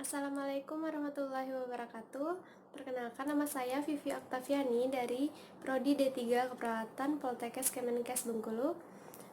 Assalamualaikum warahmatullahi wabarakatuh. Perkenalkan, nama saya Vivi Oktaviani dari Prodi D3 Keperawatan Poltekkes Kemenkes Bengkulu.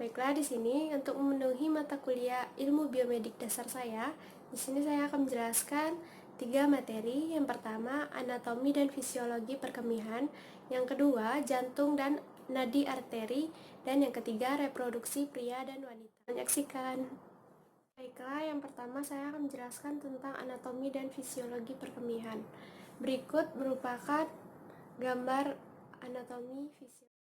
Baiklah, di sini untuk memenuhi mata kuliah Ilmu Biomedik dasar saya, di sini saya akan menjelaskan 3 materi. Yang pertama, anatomi dan fisiologi perkemihan. Yang kedua, jantung dan nadi arteri. Dan yang ketiga, reproduksi pria dan wanita. Menyaksikan. Baiklah, yang pertama saya akan menjelaskan tentang anatomi dan fisiologi perkemihan. Berikut merupakan gambar anatomi fisiologi.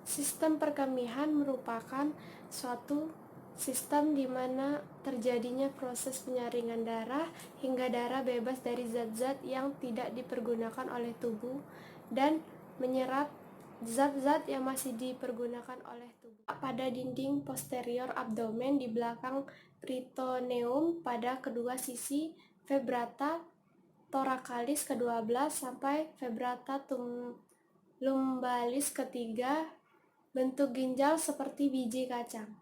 Sistem perkemihan merupakan suatu sistem di mana terjadinya proses penyaringan darah hingga darah bebas dari zat-zat yang tidak dipergunakan oleh tubuh dan menyerap zat-zat yang masih dipergunakan oleh tubuh pada dinding posterior abdomen di belakang peritoneum pada kedua sisi vibrata thoracalis ke-12 sampai vibrata lumbalis ketiga. Bentuk ginjal seperti biji kacang.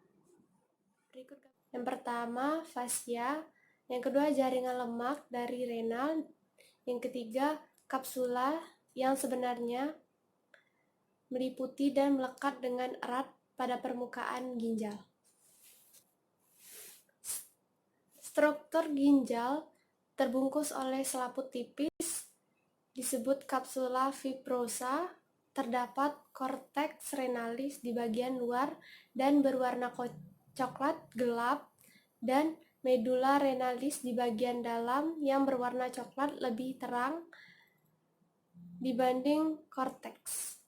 Berikut yang pertama fascia, yang kedua jaringan lemak dari renal, yang ketiga kapsula yang sebenarnya meliputi dan melekat dengan erat pada permukaan ginjal. Struktur ginjal terbungkus oleh selaput tipis disebut kapsula fibrosa. Terdapat korteks renalis di bagian luar dan berwarna coklat gelap dan medula renalis di bagian dalam yang berwarna coklat lebih terang dibanding korteks.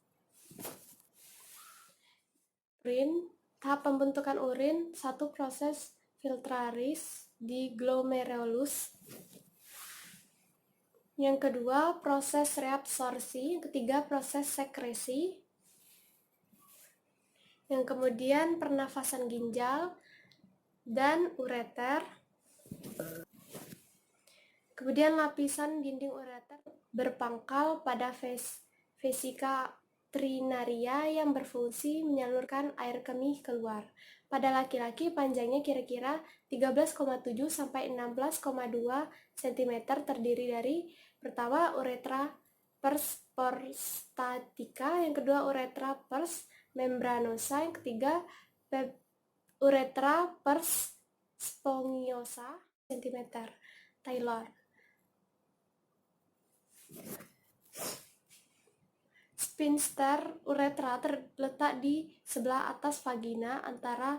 Urin, tahap pembentukan urin, satu proses filtraris di glomerulus. Yang kedua, proses reabsorpsi. Yang ketiga, proses sekresi. Yang kemudian, pernafasan ginjal dan ureter. Kemudian, lapisan dinding ureter berpangkal pada vesika trinaria yang berfungsi menyalurkan air kemih keluar. Pada laki-laki, panjangnya kira-kira 13,7 sampai 16,2 cm, terdiri dari pertama uretra pars prostatica, yang kedua uretra pars membranosa, yang ketiga uretra pars spongiosa cm. Taylor. Sphincter uretra terletak di sebelah atas vagina antara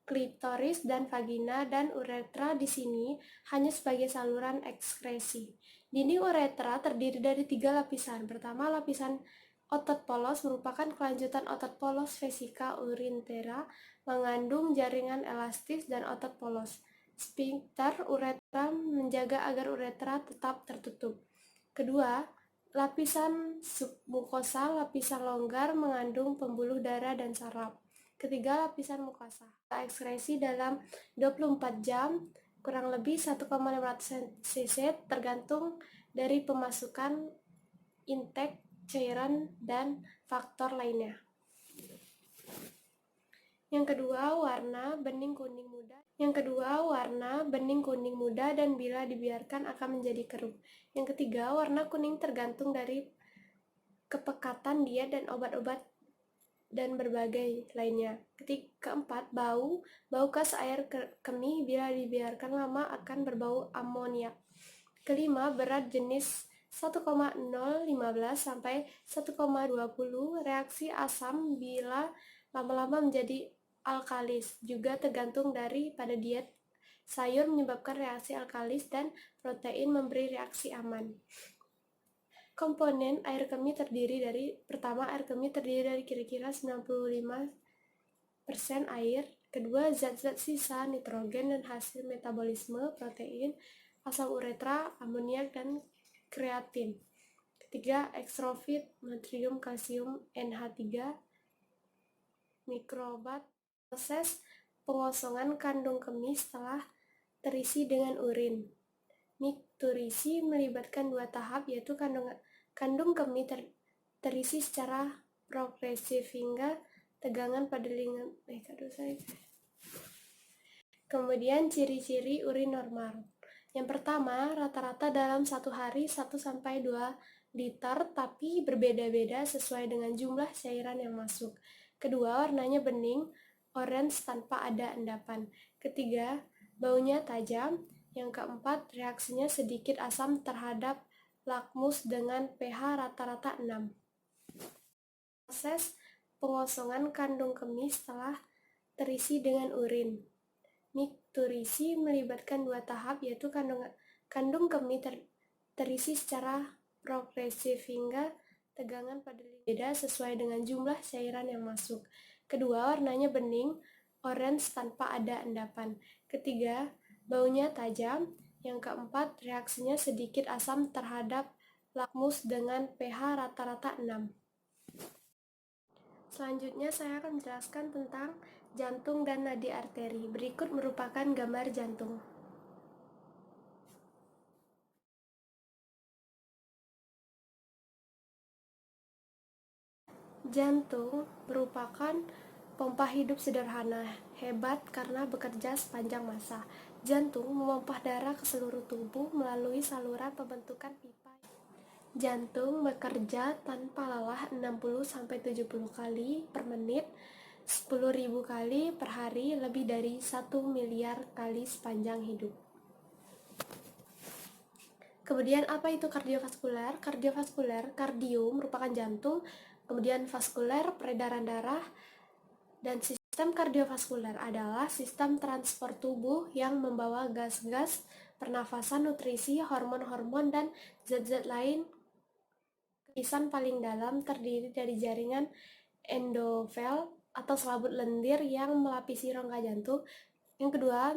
klitoris dan vagina, dan uretra di sini hanya sebagai saluran ekskresi. Dinding uretra terdiri dari 3 lapisan. Pertama, lapisan otot polos merupakan kelanjutan otot polos vesika urintera, mengandung jaringan elastis dan otot polos. Sphincter uretra menjaga agar uretra tetap tertutup. Kedua, lapisan submukosa, lapisan longgar mengandung pembuluh darah dan saraf. Ketiga, lapisan mukosa. Ekskresi dalam 24 jam, kurang lebih 1,500 cc tergantung dari pemasukan intake cairan dan faktor lainnya. Yang kedua, warna bening kuning muda. Dan bila dibiarkan akan menjadi keruh. Yang ketiga, warna kuning tergantung dari kepekatan diet dan obat-obat dan berbagai lainnya. Keempat, bau khas air kemih bila dibiarkan lama akan berbau amoniak. Kelima, berat jenis 1,015 sampai 1,20, reaksi asam bila lama-lama menjadi alkalis, juga tergantung dari pada diet. Sayur menyebabkan reaksi alkalis dan protein memberi reaksi aman. Komponen air kemih terdiri dari, pertama, air kemih terdiri dari kira-kira 95% air. Kedua, zat-zat sisa nitrogen dan hasil metabolisme protein, asam uretra, amoniak, dan kreatin. Ketiga, ekstrofit, natrium, kalsium, NH3, mikrobat. Proses pengosongan kandung kemih setelah terisi dengan urin. Mikturisi melibatkan 2 tahap, yaitu kandung kemih terisi secara progresif hingga tegangan pada lingkungan. Kemudian ciri-ciri urin normal. Yang pertama, rata-rata dalam satu hari 1-2 liter, tapi berbeda-beda sesuai dengan jumlah cairan yang masuk. Kedua, warnanya bening, orange tanpa ada endapan. Ketiga, baunya tajam. Yang keempat, reaksinya sedikit asam terhadap lakmus dengan pH rata-rata 6. Proses pengosongan kandung kemih setelah terisi dengan urin. Mikturisi melibatkan 2 tahap, yaitu kandung kemih terisi secara progresif hingga tegangan pada beda sesuai dengan jumlah cairan yang masuk. Kedua, warnanya bening, orange tanpa ada endapan. Ketiga, baunya tajam. Yang keempat, reaksinya sedikit asam terhadap lakmus dengan pH rata-rata 6. Selanjutnya saya akan menjelaskan tentang jantung dan nadi arteri. Berikut merupakan gambar jantung. Jantung merupakan pompa hidup sederhana, hebat karena bekerja sepanjang masa. Jantung memompa darah ke seluruh tubuh melalui saluran pembentukan pipa. Jantung bekerja tanpa lelah 60-70 kali per menit, 10.000 kali per hari, lebih dari 1 miliar kali sepanjang hidup. Kemudian apa itu kardiovaskuler? Kardio merupakan jantung, kemudian vaskuler, peredaran darah, dan sistem kardiovaskuler adalah sistem transport tubuh yang membawa gas-gas, pernafasan, nutrisi, hormon-hormon, dan zat-zat lain. Lapisan paling dalam terdiri dari jaringan endotel atau selaput lendir yang melapisi rongga jantung. Yang kedua,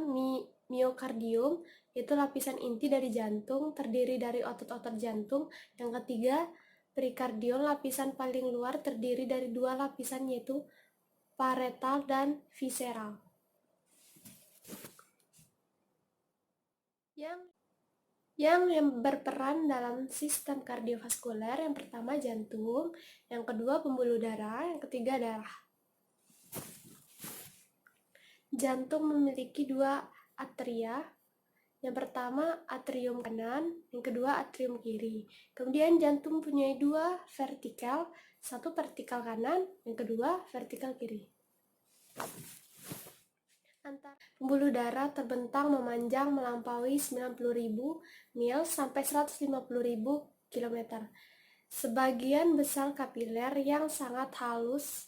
miokardium, yaitu lapisan inti dari jantung, terdiri dari otot-otot jantung. Yang ketiga, perikardium, lapisan paling luar terdiri dari 2 lapisan, yaitu parietal dan visceral. Yang berperan dalam sistem kardiovaskuler, yang pertama jantung, yang kedua pembuluh darah, yang ketiga darah. Jantung memiliki 2 atria. Yang pertama atrium kanan, yang kedua atrium kiri. Kemudian jantung punya 2 vertikal, satu vertikal kanan, yang kedua vertikal kiri. Pembuluh darah terbentang memanjang melampaui 90.000 mil sampai 150.000 km. Sebagian besar kapiler yang sangat halus.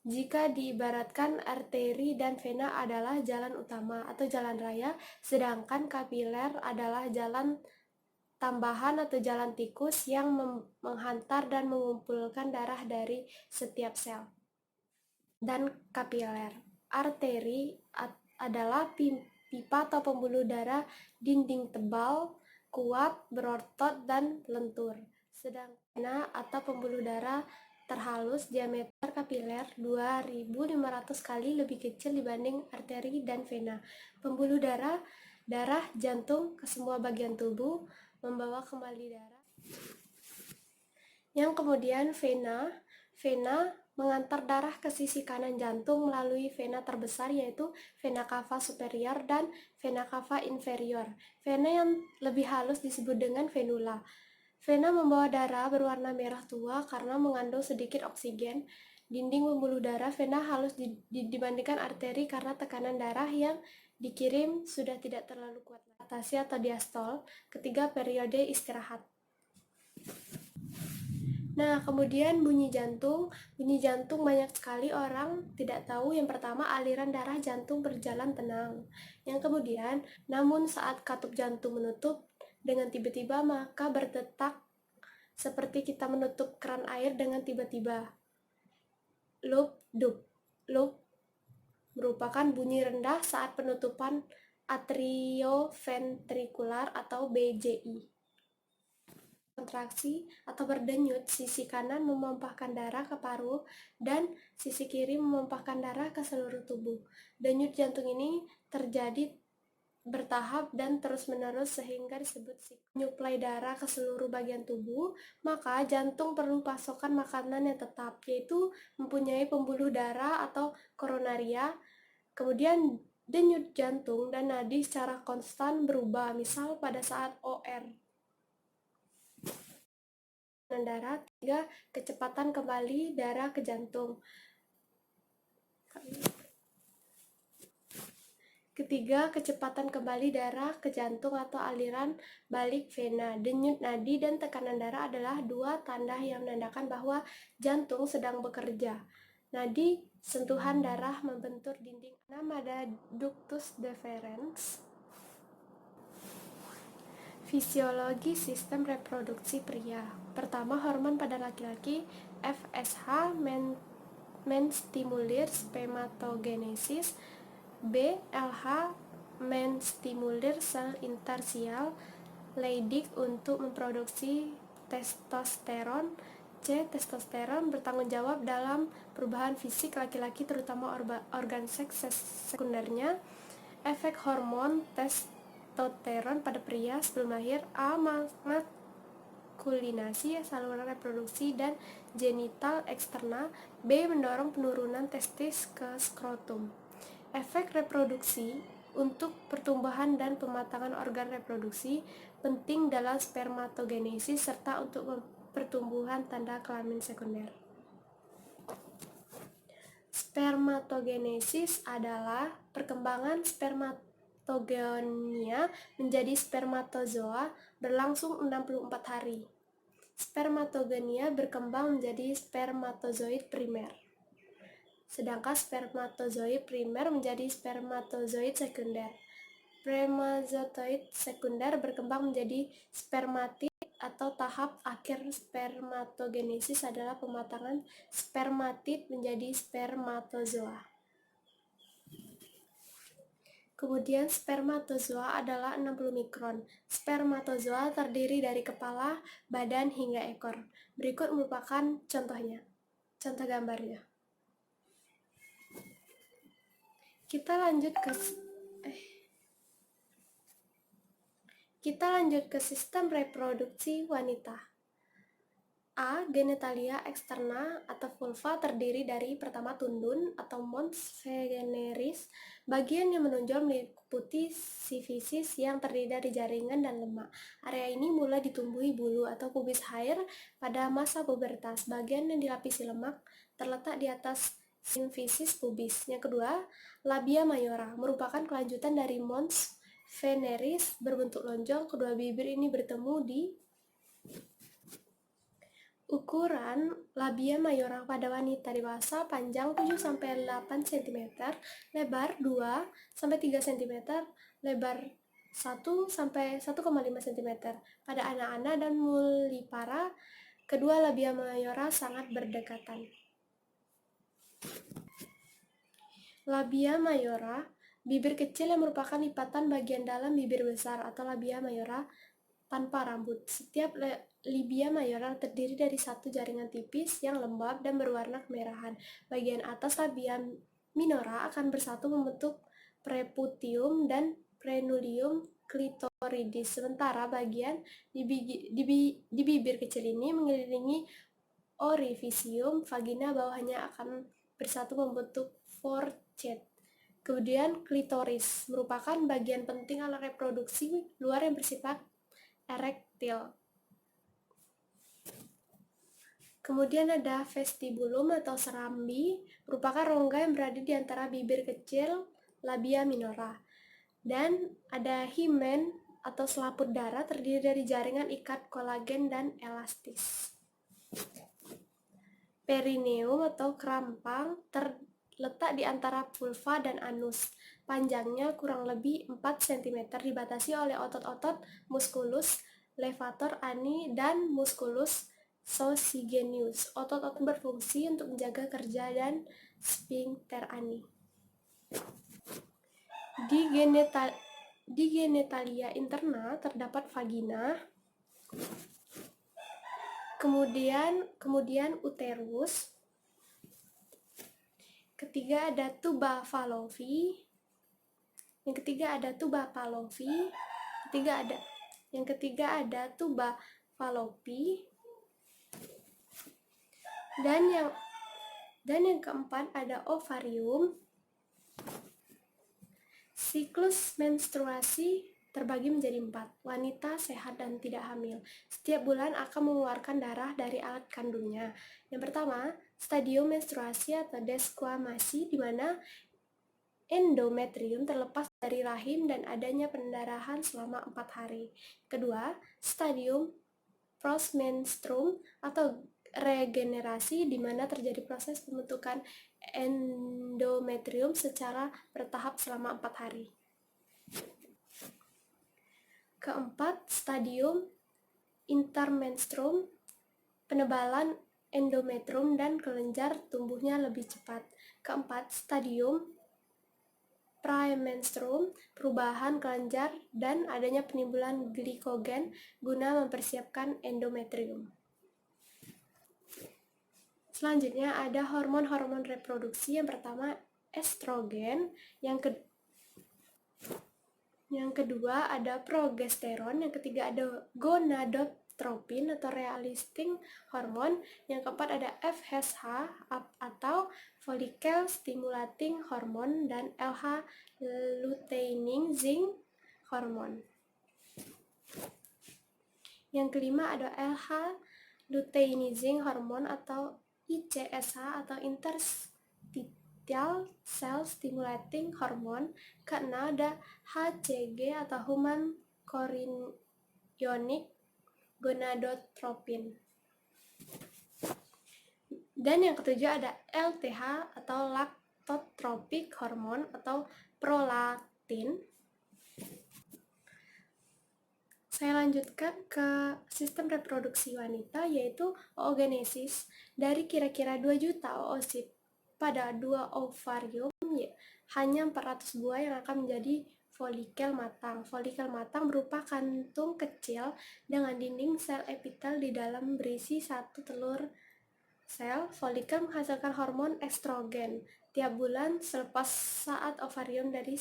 Jika diibaratkan arteri dan vena adalah jalan utama atau jalan raya, sedangkan kapiler adalah jalan tambahan atau jalan tikus yang menghantar dan mengumpulkan darah dari setiap sel. Dan kapiler, arteri adalah pipa atau pembuluh darah dinding tebal, kuat, berotot, dan lentur. Sedangkan vena atau pembuluh darah terhalus, diameter kapiler 2.500 kali lebih kecil dibanding arteri dan vena. Pembuluh darah jantung ke semua bagian tubuh, membawa kembali darah. Yang kemudian vena mengantar darah ke sisi kanan jantung melalui vena terbesar, yaitu vena cava superior dan vena cava inferior. Vena yang lebih halus disebut dengan venula. Vena membawa darah berwarna merah tua karena mengandung sedikit oksigen. Dinding pembuluh darah vena halus dibandingkan arteri karena tekanan darah yang dikirim sudah tidak terlalu kuat. Dilatasi atau diastol. Ketiga, periode istirahat. Nah, kemudian bunyi jantung. Bunyi jantung banyak sekali orang tidak tahu. Yang pertama, aliran darah jantung berjalan tenang. Yang kemudian, namun saat katup jantung menutup dengan tiba-tiba, maka berdetak seperti kita menutup keran air dengan tiba-tiba. Loop merupakan bunyi rendah saat penutupan atrioventrikular atau BJI. Kontraksi atau berdenyut, sisi kanan memompahkan darah ke paru dan sisi kiri memompahkan darah ke seluruh tubuh. Denyut jantung ini terjadi bertahap dan terus-menerus sehingga disebut menyuplai darah ke seluruh bagian tubuh, maka jantung perlu pasokan makanan yang tetap, yaitu mempunyai pembuluh darah atau koronaria. Kemudian denyut jantung dan nadi secara konstan berubah, misal pada saat OR. Darah, 3. Kecepatan kembali darah ke jantung. Ketiga, kecepatan kembali darah ke jantung atau aliran balik vena. Denyut nadi dan tekanan darah adalah dua tanda yang menandakan bahwa jantung sedang bekerja. Nadi sentuhan darah membentur dinding. Ada ductus deferens. Fisiologi sistem reproduksi pria. Pertama, hormon pada laki-laki FSH menstimulir spermatogenesis. B. LH menstimulir sel intersial Leydig untuk memproduksi testosteron. C. Testosteron bertanggung jawab dalam perubahan fisik laki-laki, terutama organ seks sekundernya. Efek hormon testosteron pada pria sebelum lahir. A. Maskulinasi saluran reproduksi dan genital eksterna. B. Mendorong penurunan testis ke skrotum. Efek reproduksi untuk pertumbuhan dan pematangan organ reproduksi penting dalam spermatogenesis serta untuk pertumbuhan tanda kelamin sekunder. Spermatogenesis adalah perkembangan spermatogonia menjadi spermatozoa berlangsung 64 hari. Spermatogonia berkembang menjadi spermatozoid primer. Sedangkan spermatozoid primer menjadi spermatozoid sekunder. Spermatozoid sekunder berkembang menjadi spermatid atau tahap akhir spermatogenesis adalah pematangan spermatid menjadi spermatozoa. Kemudian spermatozoa adalah 60 mikron. Spermatozoa terdiri dari kepala, badan, hingga ekor. Berikut merupakan contohnya. Contoh gambarnya. Kita lanjut ke sistem reproduksi wanita. A. Genitalia eksterna atau vulva terdiri dari pertama tundun atau mons veneris. Bagian yang menonjol meliputi sifisis yang terdiri dari jaringan dan lemak. Area ini mulai ditumbuhi bulu atau pubis hair pada masa pubertas. Bagian yang dilapisi lemak terletak di atas sifisis pubis. Yang kedua, labia mayora merupakan kelanjutan dari mons veneris berbentuk lonjong. Kedua bibir ini bertemu di ukuran labia mayora pada wanita dewasa panjang 7-8 cm, lebar 2-3 cm, lebar 1-1,5 cm. Pada anak-anak dan mulipara, kedua labia mayora sangat berdekatan. Labia mayora, bibir kecil yang merupakan lipatan bagian dalam bibir besar atau labia mayora tanpa rambut. Setiap labia mayora terdiri dari satu jaringan tipis yang lembab dan berwarna kemerahan. Bagian atas labia minora akan bersatu membentuk preputium dan prenulium clitoridis. Sementara bagian di bibir kecil ini mengelilingi orifisium vagina, bawahnya akan bersatu membentuk forcet. Kemudian klitoris merupakan bagian penting alat reproduksi luar yang bersifat erektil. Kemudian ada vestibulum atau serambi, merupakan rongga yang berada di antara bibir kecil labia minora. Dan ada himen atau selaput darah terdiri dari jaringan ikat kolagen dan elastis. Perineum atau kerampang terletak di antara vulva dan anus. Panjangnya kurang lebih 4 cm, dibatasi oleh otot-otot musculus levator ani dan musculus saucigenius. Otot-otot berfungsi untuk menjaga kerja dan sphincter ani. Di genitalia interna terdapat vagina, kemudian uterus. Ketiga ada tuba fallopi, Yang ketiga ada tuba Fallopi. Yang ketiga ada tuba Fallopi. Dan yang keempat ada ovarium. Siklus menstruasi terbagi menjadi 4. Wanita sehat dan tidak hamil setiap bulan akan mengeluarkan darah dari alat kandungnya. Yang pertama, stadium menstruasi atau desquamasi, di mana endometrium terlepas dari rahim dan adanya pendarahan selama 4 hari. Kedua, stadium postmenstruum atau regenerasi, di mana terjadi proses pembentukan endometrium secara bertahap selama 4 hari. Keempat, stadium intermenstruum, penebalan endometrium dan kelenjar tumbuhnya lebih cepat. Keempat, stadium premenstruum, perubahan kelenjar dan adanya penimbunan glikogen guna mempersiapkan endometrium. Selanjutnya ada hormon-hormon reproduksi. Yang pertama estrogen, yang kedua ada progesteron, yang ketiga ada gonadotropin atau realistic hormon, yang keempat ada FSH atau follicle stimulating hormone dan LH luteinizing hormone. Yang kelima ada LH luteinizing hormone atau ICSH atau interstitial cell stimulating hormone. Keenam ada HCG atau human chorionic gonadotropin. Dan yang ketujuh ada LTH atau lactotropic hormone atau prolaktin. Saya lanjutkan ke sistem reproduksi wanita, yaitu oogenesis. Dari kira-kira 2 juta oosit pada 2 ovarium, hanya 400 buah yang akan menjadi folikel matang. Folikel matang berupa kantung kecil dengan dinding sel epitel di dalam berisi 1 telur sel. Folikel menghasilkan hormon estrogen tiap bulan selepas saat ovarium dari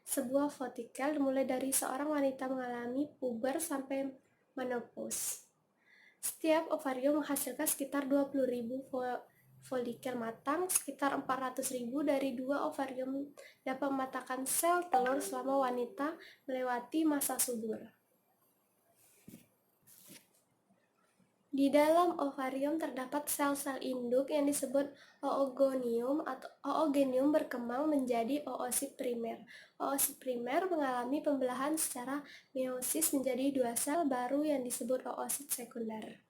sebuah folikel, mulai dari seorang wanita mengalami puber sampai menopause. Setiap ovarium menghasilkan sekitar 20.000 folikel matang. Sekitar 400.000 dari 2 ovarium dapat mematahkan sel telur selama wanita melewati masa subur. Di dalam ovarium terdapat sel-sel induk yang disebut oogonium atau oogenium berkembang menjadi oosit primer. Oosit primer mengalami pembelahan secara meiosis menjadi 2 sel baru yang disebut oosit sekunder.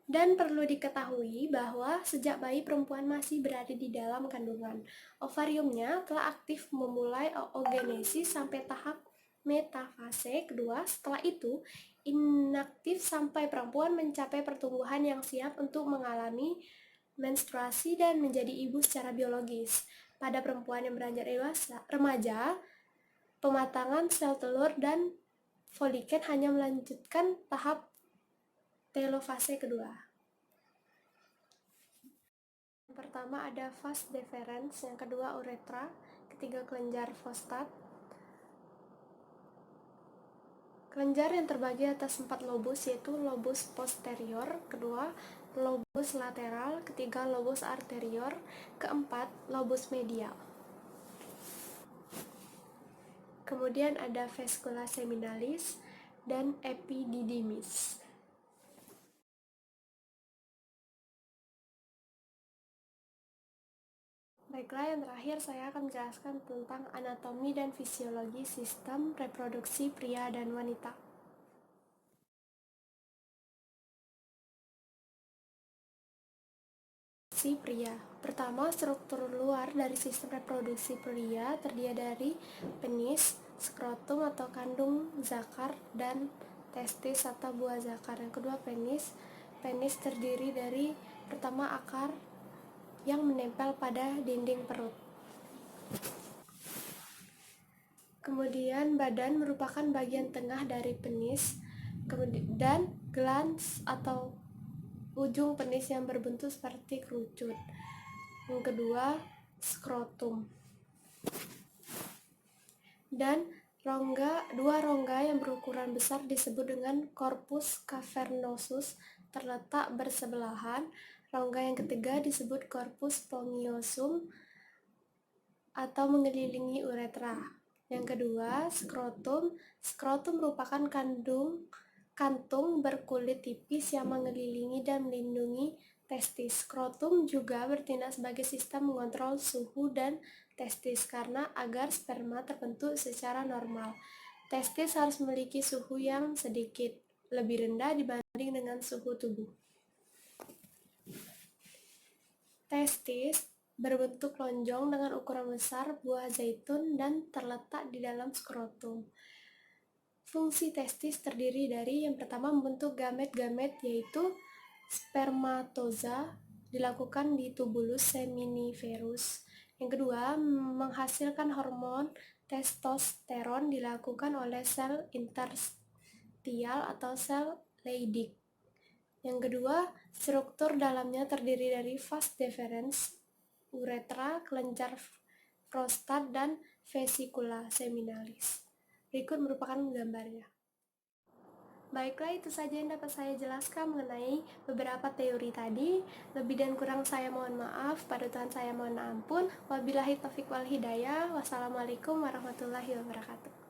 Dan perlu diketahui bahwa sejak bayi perempuan masih berada di dalam kandungan, ovariumnya telah aktif memulai oogenesis sampai tahap metafase kedua. Setelah itu inaktif sampai perempuan mencapai pertumbuhan yang siap untuk mengalami menstruasi dan menjadi ibu secara biologis. Pada perempuan yang beranjak dewasa, remaja, pematangan sel telur dan folikel hanya melanjutkan tahap telofase kedua. Yang pertama ada vas deferens, yang kedua uretra, ketiga kelenjar prostat. Kelenjar yang terbagi atas 4 lobus, yaitu lobus posterior, kedua lobus lateral, ketiga lobus arterior, keempat lobus medial. Kemudian ada vescula seminalis dan epididymis. Baiklah, yang terakhir saya akan menjelaskan tentang anatomi dan fisiologi sistem reproduksi pria dan wanita. Pria. Pertama, struktur luar dari sistem reproduksi pria terdiri dari penis, skrotum atau kandung zakar, dan testis atau buah zakar. Yang kedua, penis. Penis terdiri dari pertama akar yang menempel pada dinding perut. Kemudian badan merupakan bagian tengah dari penis, dan glans atau ujung penis yang berbentuk seperti kerucut. Yang kedua, skrotum. Dan dua rongga yang berukuran besar disebut dengan corpus cavernosus, terletak bersebelahan. Rongga yang ketiga disebut corpus spongiosum atau mengelilingi uretra. Yang kedua, skrotum. Skrotum merupakan kantung berkulit tipis yang mengelilingi dan melindungi testis. Skrotum juga bertindak sebagai sistem mengontrol suhu dan testis karena agar sperma terbentuk secara normal. Testis harus memiliki suhu yang sedikit lebih rendah dibanding dengan suhu tubuh. Testis berbentuk lonjong dengan ukuran besar buah zaitun dan terletak di dalam skrotum. Fungsi testis terdiri dari yang pertama membentuk gamet-gamet yaitu spermatoza dilakukan di tubulus seminiferus. Yang kedua, menghasilkan hormon testosteron dilakukan oleh sel interstitial atau sel Leydig. Yang kedua, struktur dalamnya terdiri dari vas deferens, uretra, kelenjar prostat, dan vesikula seminalis. Berikut merupakan gambarnya. Baiklah, itu saja yang dapat saya jelaskan mengenai beberapa teori tadi. Lebih dan kurang saya mohon maaf, pada Tuhan saya mohon ampun. Wabillahi taufiq wal hidayah. Wassalamualaikum warahmatullahi wabarakatuh.